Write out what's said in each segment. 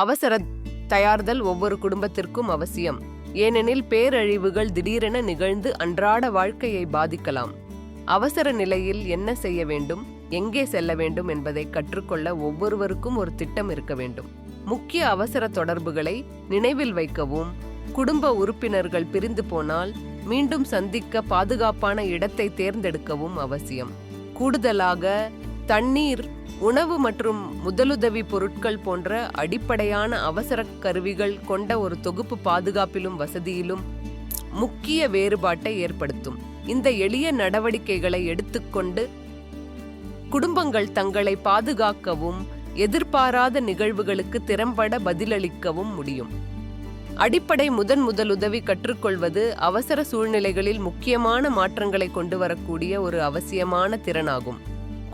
அவசர தயார்தல் ஒவ்வொரு குடும்பத்திற்கும் அவசியம். ஏனெனில் பேரழிவுகள் திடீரென நிகழ்ந்து அன்றாட வாழ்க்கையை பாதிக்கலாம். அவசர நிலையில் என்ன செய்ய வேண்டும், எங்கே செல்ல வேண்டும் என்பதை கற்றுக்கொள்ள ஒவ்வொருவருக்கும் ஒரு திட்டம் இருக்க வேண்டும். முக்கிய அவசர தொடர்புகளை நினைவில் வைக்கவும், குடும்ப உறுப்பினர்கள் பிரிந்து போனால் மீண்டும் சந்திக்க பாதுகாப்பான இடத்தை தேர்ந்தெடுக்கவும் அவசியம். கூடுதலாக தண்ணீர், உணவு மற்றும் முதலுதவி பொருட்கள் போன்ற அடிப்படையான அவசர கருவிகள் கொண்ட ஒரு தொகுப்பு பாதுகாப்பிலும் வசதியிலும் முக்கிய வேறுபாட்டை ஏற்படுத்தும். இந்த எளிய நடவடிக்கைகளை எடுத்துக்கொண்டு குடும்பங்கள் தங்களை பாதுகாக்கவும் எதிர்பாராத நிகழ்வுகளுக்கு திறம்பட பதிலளிக்கவும் முடியும். அடிப்படை முதலுதவி கற்றுக்கொள்வது அவசர சூழ்நிலைகளில் முக்கியமான மாற்றங்களை கொண்டு வரக்கூடிய ஒரு அவசியமான திறனாகும்.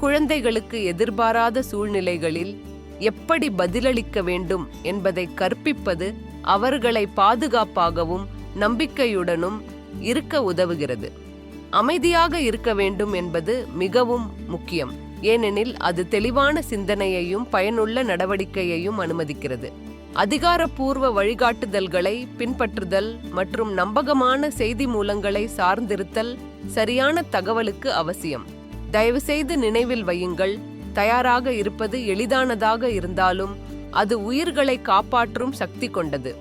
குழந்தைகளுக்கு எதிர்பாராத சூழ்நிலைகளில் எப்படி பதிலளிக்க வேண்டும் என்பதை கற்பிப்பது அவர்களை பாதுகாப்பாகவும் நம்பிக்கையுடனும் இருக்க உதவுகிறது. அமைதியாக இருக்க வேண்டும் என்பது மிகவும் முக்கியம், ஏனெனில் அது தெளிவான சிந்தனையையும் பயனுள்ள நடவடிக்கையையும் அனுமதிக்கிறது. அதிகாரப்பூர்வ வழிகாட்டுதல்களை பின்பற்றுதல் மற்றும் நம்பகமான செய்தி மூலங்களை சார்ந்திருத்தல் சரியான தகவலுக்கு அவசியம். தயவுசெய்து நினைவில் வையுங்கள், தயாராக இருப்பது எளிதானதாக இருந்தாலும் அது உயிர்களை காப்பாற்றும் சக்தி கொண்டது.